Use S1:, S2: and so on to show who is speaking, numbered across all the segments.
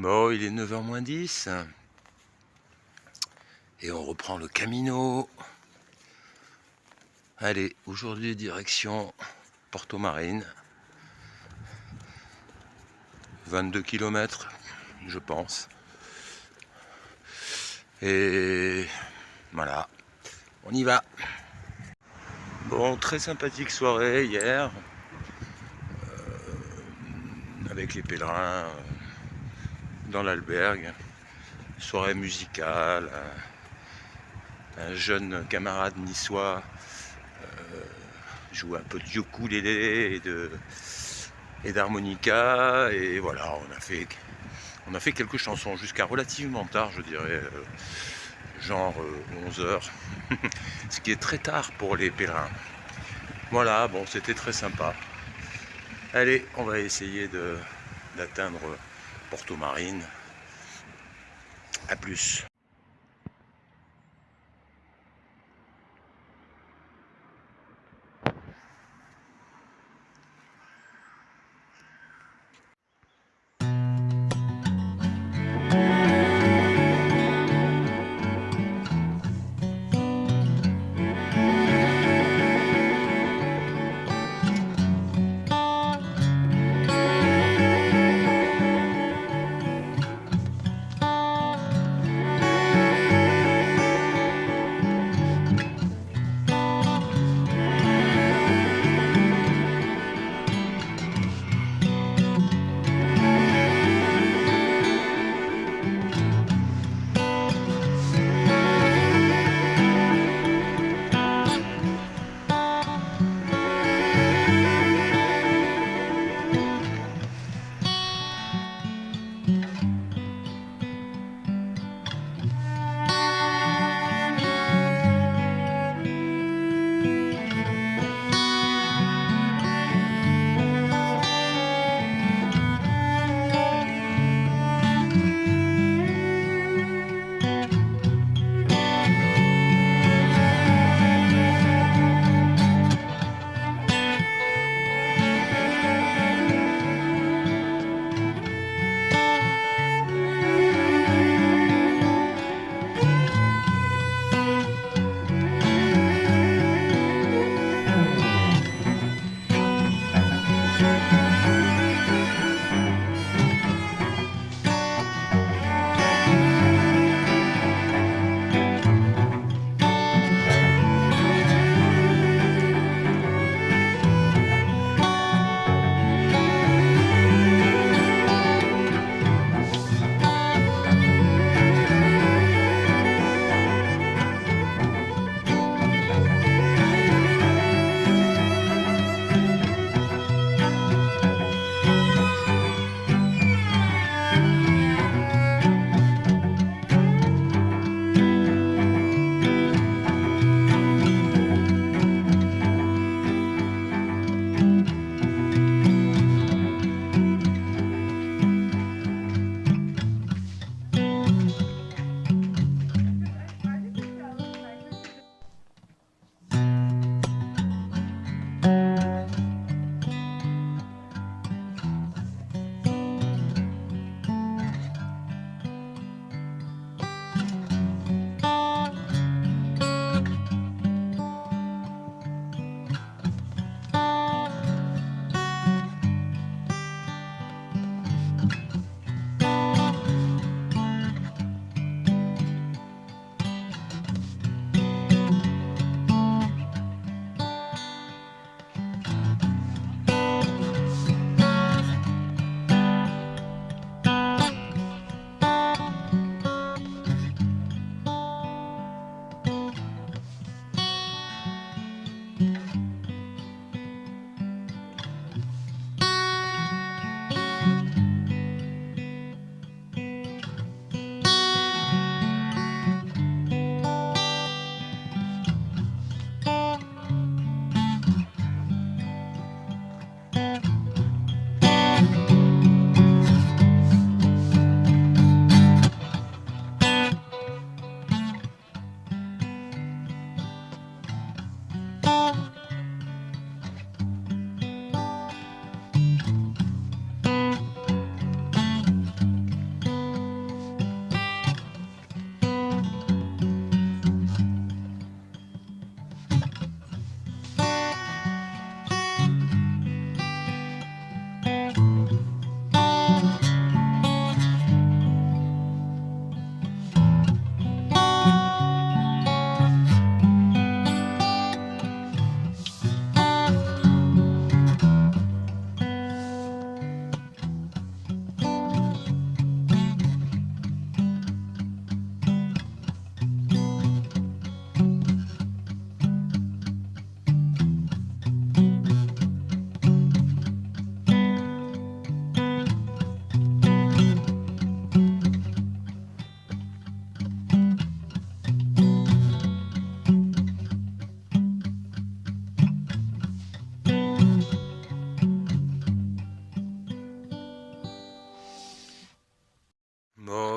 S1: Bon, il est 9h moins 10 et on reprend le Camino. Allez, aujourd'hui direction Porto Marine. 22 km, je pense. Et voilà, on y va. Bon, très sympathique soirée hier avec les pèlerins dans l'albergue. Soirée musicale. Un jeune camarade niçois joue un peu de ukulélé et d'harmonica, et voilà, on a fait quelques chansons jusqu'à relativement tard, je dirais, genre 11h, ce qui est très tard pour les pèlerins. Voilà, bon, c'était très sympa. Allez, on va essayer d'atteindre Porto Marine. À plus.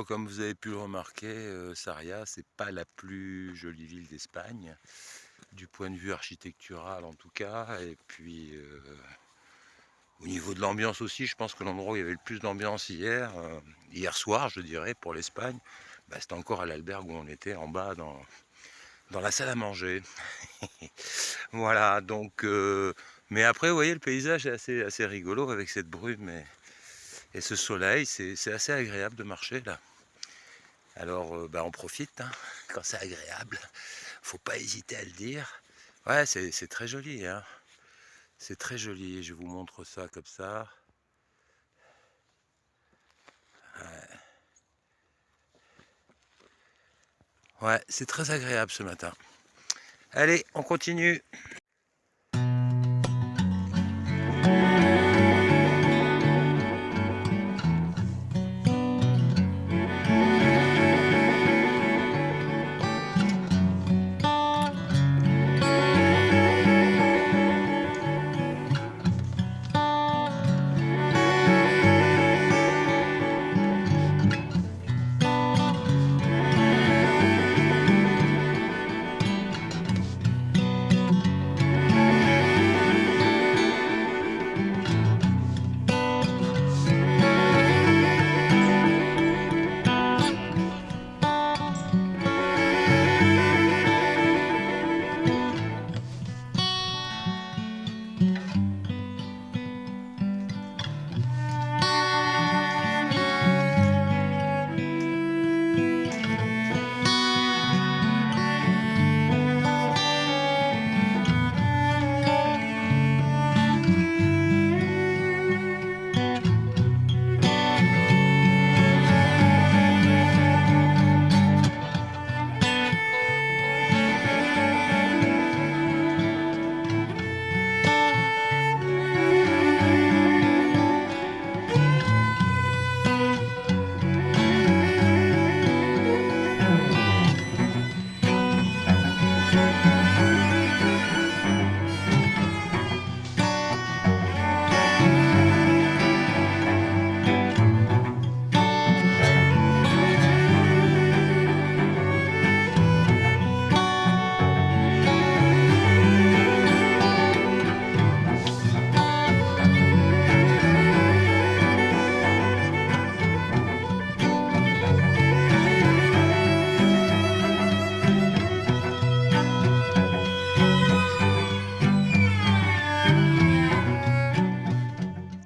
S1: comme vous avez pu le remarquer, Sarriá, c'est pas la plus jolie ville d'Espagne, du point de vue architectural en tout cas, et puis au niveau de l'ambiance aussi, je pense que l'endroit où il y avait le plus d'ambiance hier soir je dirais, pour l'Espagne, bah, c'était encore à l'albergue où on était en bas dans la salle à manger. Voilà, donc, mais après, vous voyez, le paysage est assez rigolo avec cette brume et ce soleil, c'est assez agréable de marcher là. Alors, bah, on profite, hein, quand c'est agréable, faut pas hésiter à le dire. Ouais, c'est très joli, hein. C'est très joli, je vous montre ça comme ça. Ouais, c'est très agréable ce matin. Allez, on continue.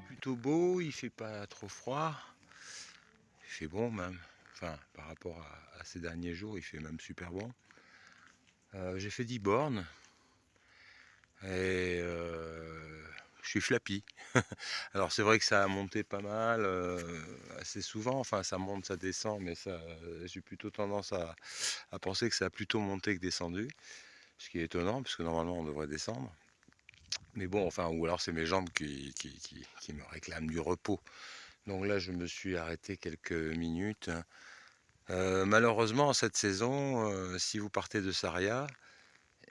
S1: Plutôt beau, il fait pas trop froid, il fait bon même, enfin par rapport à ces derniers jours, il fait même super bon. J'ai fait 10 bornes et je suis flappy. Alors c'est vrai que ça a monté pas mal, assez souvent, enfin ça monte, ça descend, mais ça, j'ai plutôt tendance à penser que ça a plutôt monté que descendu, ce qui est étonnant, parce que normalement on devrait descendre. Mais bon, enfin, ou alors c'est mes jambes qui me réclament du repos. Donc là, je me suis arrêté quelques minutes. Malheureusement, cette saison, si vous partez de Sarriá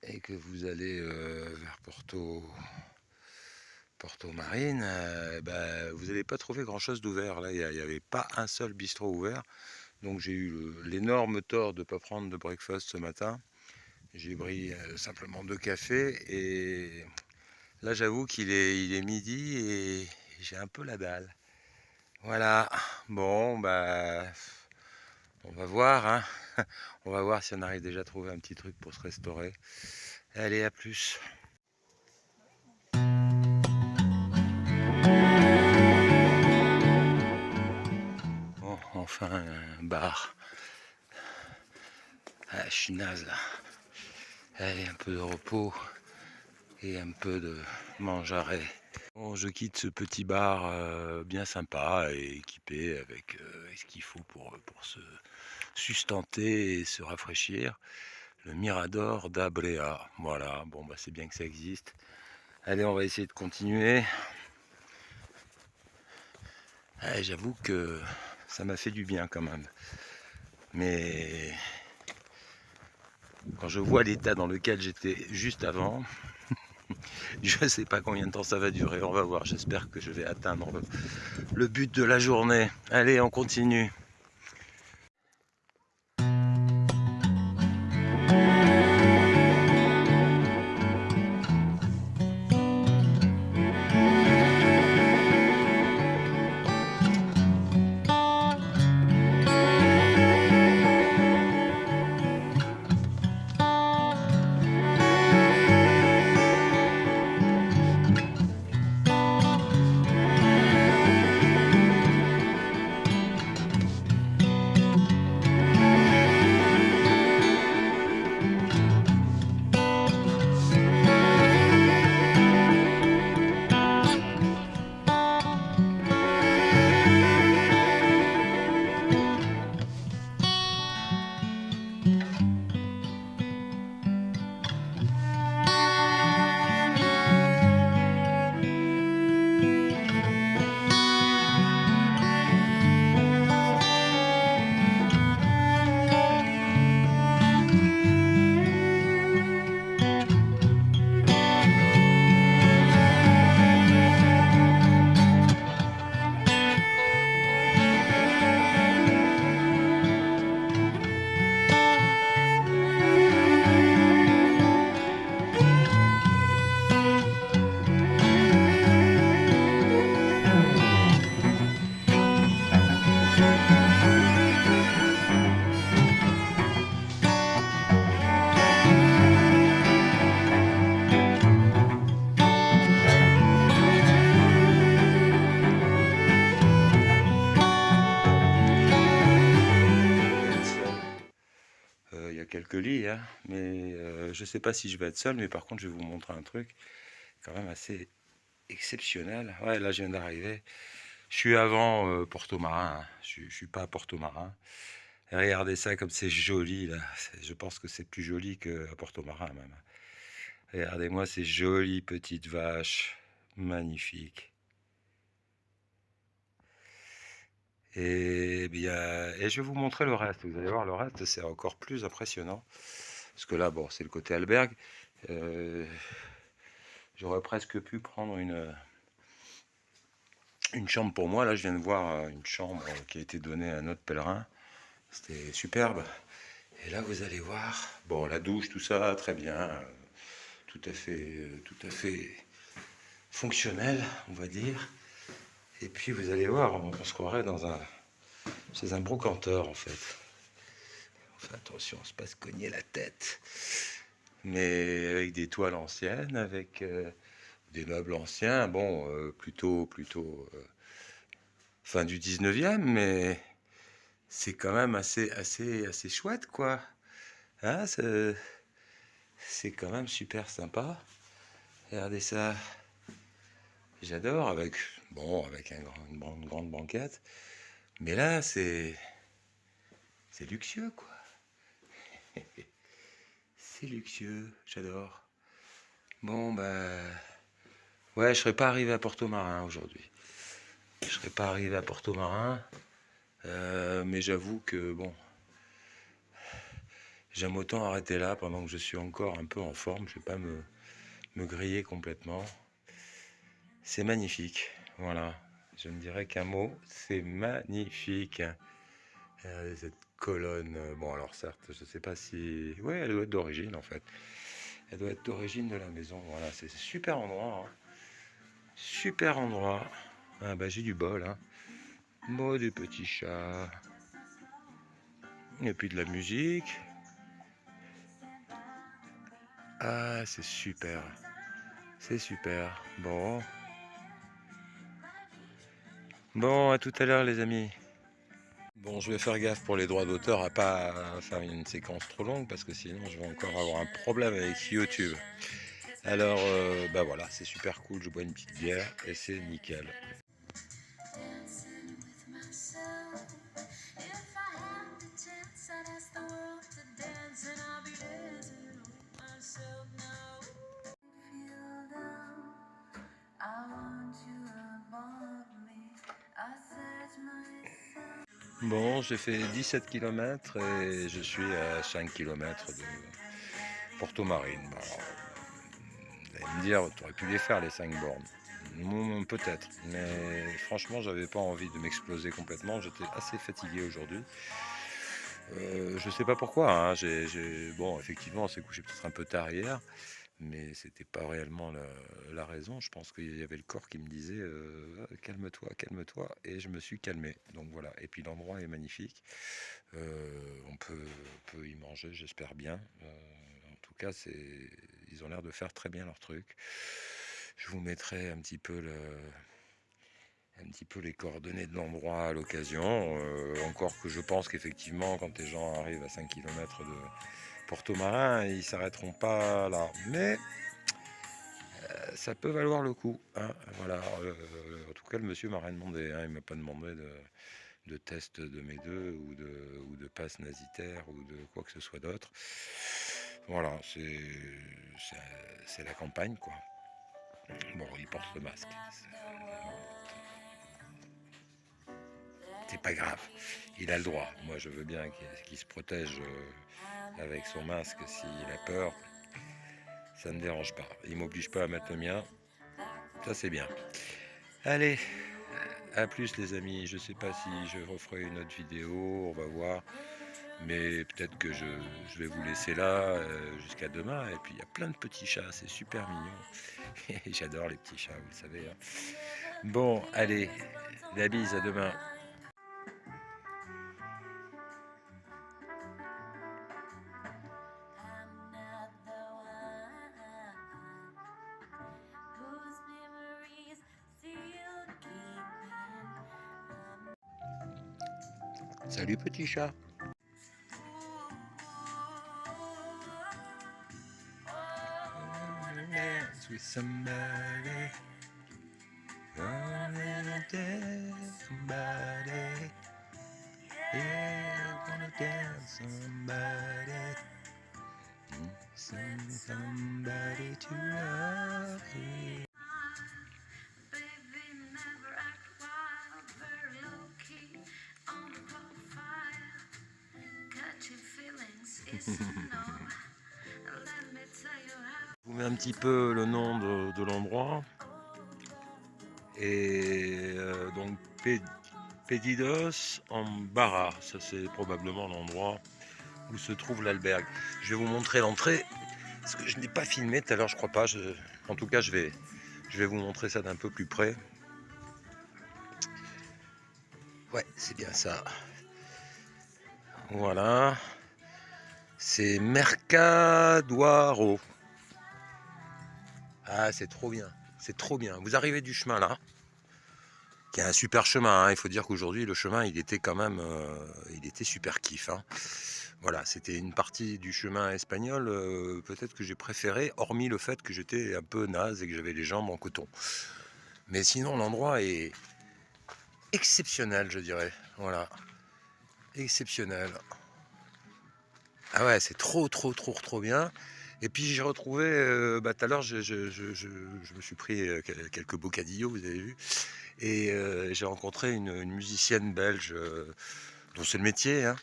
S1: et que vous allez vers Porto Marine, bah, vous n'allez pas trouver grand-chose d'ouvert. Là, il n'y avait pas un seul bistrot ouvert. Donc j'ai eu l'énorme tort de ne pas prendre de breakfast ce matin. J'ai pris simplement 2 cafés et là, j'avoue il est midi et j'ai un peu la dalle. Voilà. Bon, bah, on va voir, hein. On va voir si on arrive déjà à trouver un petit truc pour se restaurer. Allez, à plus. Bon, enfin, un bar. Ah, je suis naze là. Allez, un peu de repos et un peu de mangearé. Bon, je quitte ce petit bar bien sympa et équipé avec ce qu'il faut pour se sustenter et se rafraîchir. Le Mirador d'Abrea. Voilà, bon bah c'est bien que ça existe. Allez, on va essayer de continuer. Ah, j'avoue que ça m'a fait du bien quand même. Mais quand je vois l'état dans lequel j'étais juste avant, je ne sais pas combien de temps ça va durer. On va voir, j'espère que je vais atteindre le but de la journée. Allez, on continue. je sais pas si je vais être seul, mais par contre je vais vous montrer un truc quand même assez exceptionnel. Ouais, là je viens d'arriver. Je suis avant Porto Marin, hein. Je suis pas à Porto Marin. Et regardez ça comme c'est joli là. Je pense que c'est plus joli qu'à Porto Marin même. Regardez-moi ces jolies petites vaches. Magnifiques. Et, bien, et je vais vous montrer le reste. Vous allez voir, le reste, c'est encore plus impressionnant. Parce que là, bon, c'est le côté albergue. J'aurais presque pu prendre une chambre pour moi. Là, je viens de voir une chambre qui a été donnée à un autre pèlerin. C'était superbe. Et là, vous allez voir, bon, la douche, tout ça, très bien. Tout à fait fonctionnel, on va dire. Et puis, vous allez voir, on se croirait chez un brocanteur, en fait. On fait attention, on se passe cogner la tête. Mais avec des toiles anciennes, avec des meubles anciens, bon, plutôt fin du 19e, mais c'est quand même assez chouette, quoi. Hein, c'est quand même super sympa. Regardez ça. J'adore, avec une grande banquette. Mais là, c'est luxueux, quoi. C'est luxueux, j'adore. Bon, bah... Ouais, je serais pas arrivé à Porto Marin aujourd'hui. Je serais pas arrivé à Porto Marin. Mais j'avoue que, bon... J'aime autant arrêter là pendant que je suis encore un peu en forme. Je vais pas me griller complètement. C'est magnifique. Voilà. Je ne dirais qu'un mot. C'est magnifique. Cette colonne, bon alors certes, je sais pas si... Ouais, elle doit être d'origine en fait. Elle doit être d'origine de la maison. Voilà, c'est super endroit. Hein. Super endroit. Ah bah j'ai du bol. Hein. Bon, des petits chats. Et puis de la musique. Ah, c'est super. C'est super. Bon. Bon, à tout à l'heure les amis. Bon, je vais faire gaffe pour les droits d'auteur à pas faire une séquence trop longue parce que sinon je vais encore avoir un problème avec YouTube. Alors, bah voilà, c'est super cool, je bois une petite bière et c'est nickel. Bon, j'ai fait 17 km et je suis à 5 km de Porto Marine. Bon, alors, vous allez me dire, tu aurais pu les faire les 5 bornes. Peut-être, mais franchement, j'avais pas envie de m'exploser complètement. J'étais assez fatigué aujourd'hui. Je sais pas pourquoi. Hein. Bon, effectivement, on s'est couché peut-être un peu tard hier, mais c'était pas réellement la raison. Je pense qu'il y avait le corps qui me disait calme-toi, calme-toi, et je me suis calmé. Donc voilà. Et puis l'endroit est magnifique. On peut y manger, j'espère bien. En tout cas, ils ont l'air de faire très bien leur truc. Je vous mettrai un petit peu les coordonnées de l'endroit à l'occasion. Encore que je pense qu'effectivement, quand les gens arrivent à 5 km de Porto Marin, ils s'arrêteront pas là. Mais ça peut valoir le coup. Hein. Voilà. En tout cas, le monsieur m'a rien demandé. Hein. Il m'a pas demandé de test de mes deux ou de passe nasitaire ou de quoi que ce soit d'autre. Voilà, c'est la campagne, quoi. Bon, il porte le masque. C'est pas grave, il a le droit. Moi, je veux bien qu'il se protège avec son masque s'il a peur. Ça ne me dérange pas. Il m'oblige pas à mettre le mien. Ça, c'est bien. Allez, à plus les amis. Je sais pas si je referai une autre vidéo, on va voir. Mais peut-être que je vais vous laisser là jusqu'à demain. Et puis, il y a plein de petits chats, c'est super mignon. J'adore les petits chats, vous le savez. Hein. Bon, allez, la bise, à demain. Salut petit chat. dance with somebody. Wanna dance somebody. Yeah, wanna dance somebody. Somebody to love you.
S2: Baby, never act wild, very low key on the profile. Catching feelings is a no. Let me tell you how.
S1: Je vous mets un petit peu le nom de l'endroit. Et donc Pedidos en Barra, ça c'est probablement l'endroit où se trouve l'albergue. Je vais vous montrer l'entrée, parce que je n'ai pas filmé tout à l'heure, je crois pas. En tout cas, je vais vous montrer ça d'un peu plus près. Ouais, c'est bien ça. Voilà. C'est Mercadoaro. Ah, c'est trop bien. C'est trop bien. Vous arrivez du chemin là, qui est un super chemin. Hein. Il faut dire qu'aujourd'hui, le chemin, il était quand même, il était super kiff. Hein. Voilà, c'était une partie du chemin espagnol, peut-être que j'ai préféré, hormis le fait que j'étais un peu naze et que j'avais les jambes en coton. Mais sinon, l'endroit est exceptionnel, je dirais. Voilà, exceptionnel. Ah ouais, c'est trop bien. Et puis j'ai retrouvé, tout à l'heure, je me suis pris quelques bocadillos, vous avez vu. Et j'ai rencontré une musicienne belge, dont c'est le métier, hein,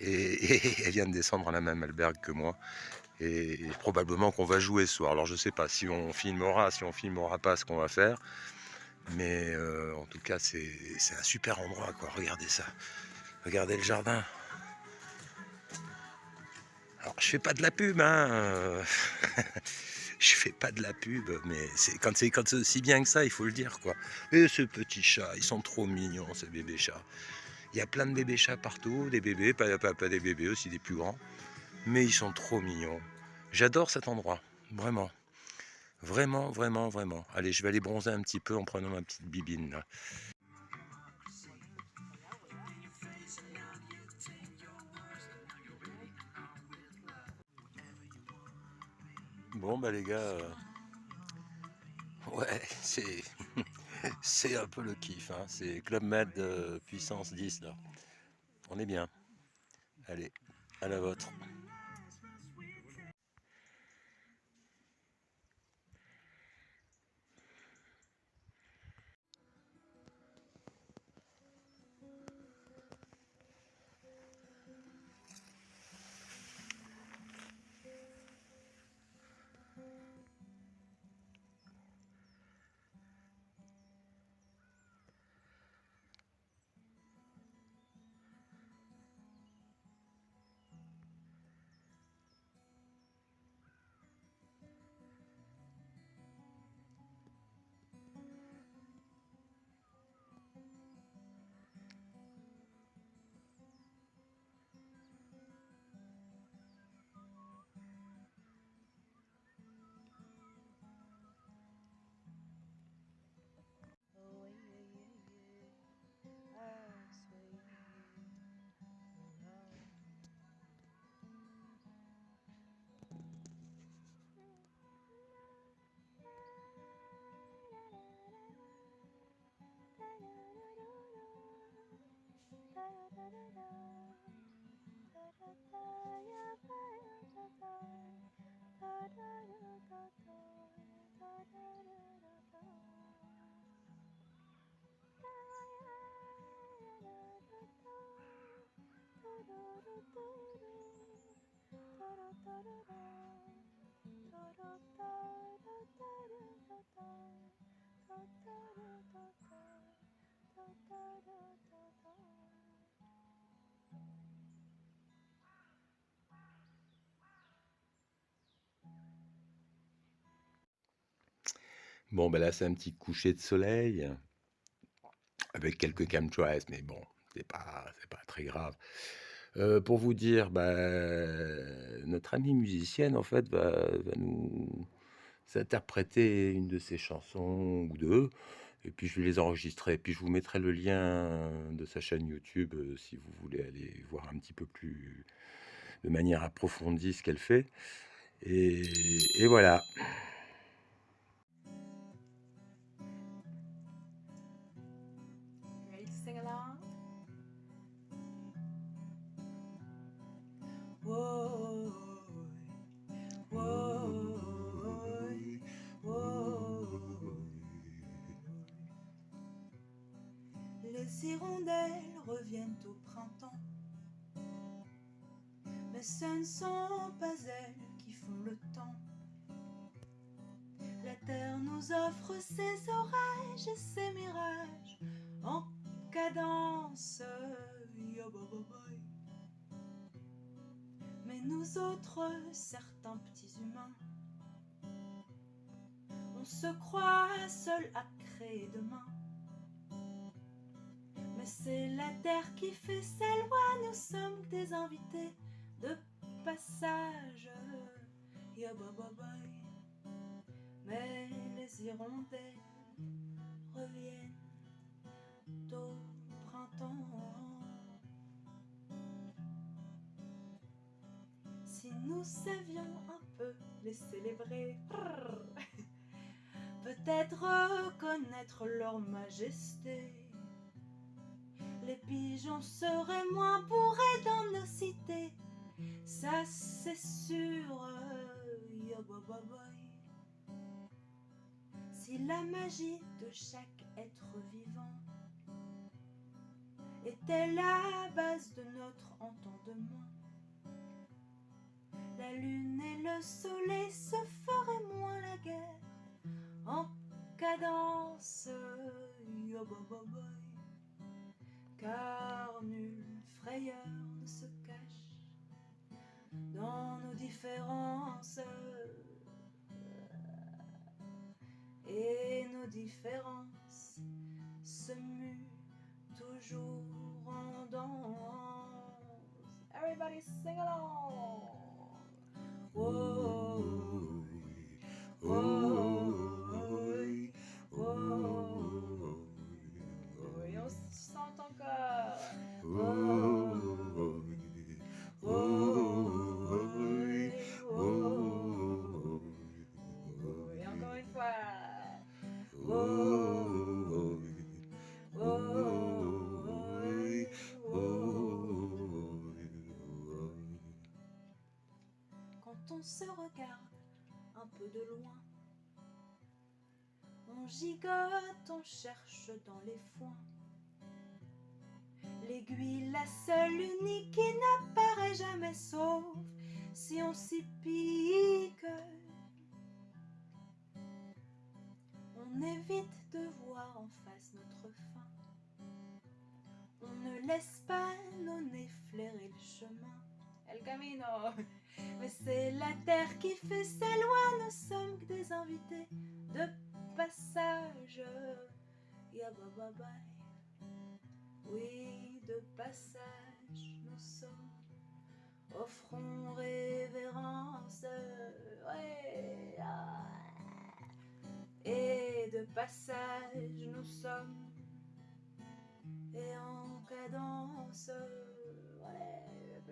S1: et elle vient de descendre à la même albergue que moi. Et probablement qu'on va jouer ce soir. Alors je sais pas si on filmera pas ce qu'on va faire. Mais en tout cas, c'est un super endroit, quoi. Regardez ça. Regardez le jardin. Alors, je fais pas de la pub, hein. Je fais pas de la pub, mais quand c'est aussi bien que ça, il faut le dire, quoi. Et ce petit chat, ils sont trop mignons, ces bébés chats. Il y a plein de bébés chats partout, des bébés, pas des bébés, aussi des plus grands. Mais ils sont trop mignons. J'adore cet endroit, vraiment. Vraiment. Allez, je vais aller bronzer un petit peu en prenant ma petite bibine, là. Bon, bah les gars, ouais, c'est un peu le kiff, hein. C'est Club Med puissance 10, là. On est bien. Allez, à la vôtre. Bon, ben là, c'est un petit coucher de soleil avec quelques chemtrails, mais bon, c'est pas très grave. Pour vous dire, notre amie musicienne, en fait, va nous interpréter une de ses chansons ou deux, et puis je vais les enregistrer. Puis je vous mettrai le lien de sa chaîne YouTube si vous voulez aller voir un petit peu plus de manière approfondie ce qu'elle fait. Et voilà.
S3: les hirondelles reviennent au printemps. Mais ce ne sont pas elles qui font le temps. La terre nous offre ses orages et ses mirages en cadence. Mais nous autres, certains petits humains, on se croit seuls à créer demain. Mais c'est la terre qui fait sa loi, nous sommes des invités de passage. Mais les hirondelles reviennent au printemps. Si nous savions un peu les célébrer, peut-être reconnaître leur majesté, les pigeons seraient moins bourrés dans nos cités, ça c'est sûr. Si la magie de chaque être vivant était la base de notre entendement, la lune et le soleil se feraient moins la guerre en cadence. Car nulle frayeur ne se cache dans nos différences, et nos différences se muent toujours en danse. Everybody sing along. Whoa, whoa, whoa. Et on chante encore. Whoa, whoa, whoa. Et encore une fois. Whoa, quand on se regarde un peu de loin, on gigote, on cherche dans les foins l'aiguille, la seule, unique qui n'apparaît jamais, sauf si on s'y pique. On évite de voir en face notre fin. On ne laisse pas nos nez flairer le chemin. El camino. Mais c'est la terre qui fait sa loi, nous sommes que des invités de passage. Oui, de passage, nous sommes. Offrons révérence. Ouais. Et de passage, nous sommes. Et en cadence, ouais.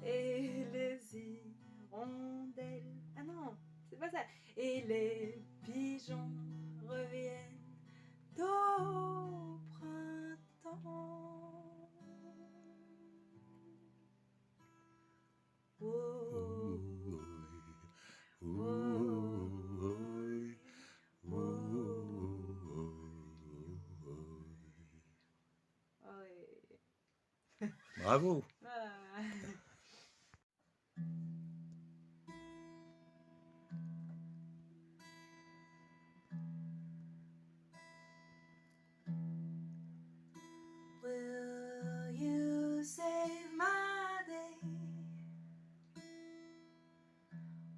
S3: Et les hirondelles, ah non, c'est pas ça. Et les pigeons reviennent au printemps. Oh,
S1: Bravo.
S3: Ah. Will you save my day?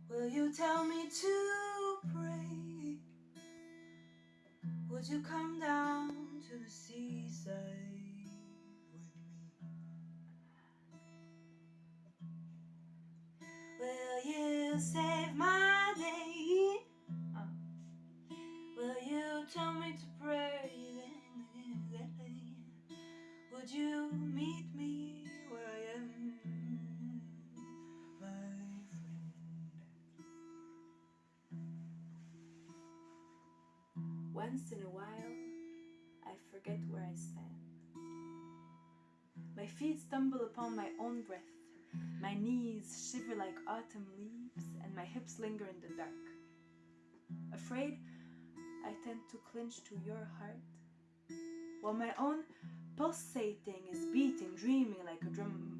S3: Will you tell me to pray? Would you come down to the seaside with me? Will you save my day? Will you tell me to pray? Would you meet me where I am, my friend? Once in a while, I forget where I stand. My feet stumble upon my own breath. My knees shiver like autumn leaves, and my hips linger in the dark. Afraid, I tend to clinch to your heart, while my own pulsating is beating, dreaming like a drum.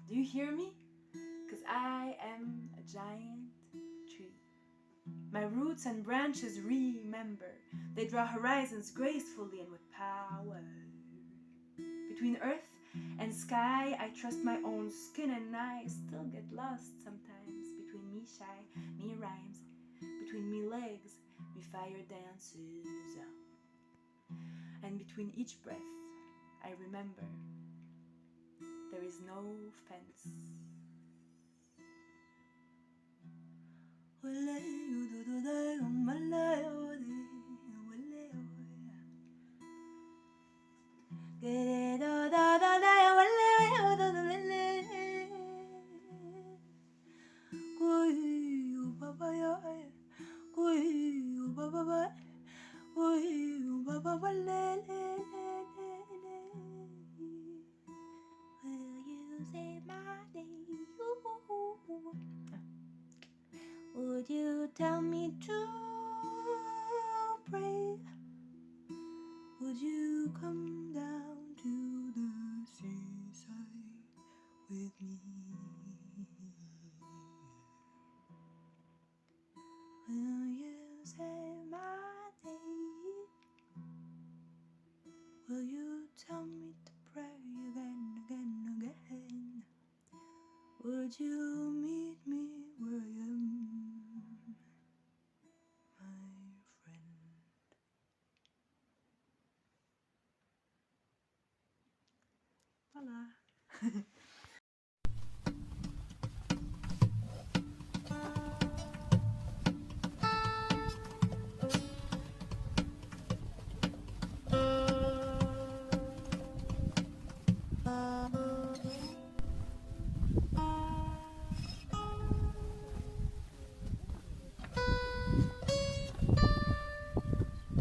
S3: Do you hear me? 'Cause I am a giant tree. My roots and branches remember. They draw horizons gracefully and with power. Between earth and sky, I trust my own skin, and I still get lost sometimes. Between me shy, me rhymes. Between me legs, me fire dances. And between each breath, I remember there is no fence. Would you tell me to pray? Would you come down to the seaside with me? Will you say my name? Will you tell me to pray again, again, again? Would you meet me where I am, my friend? Voila.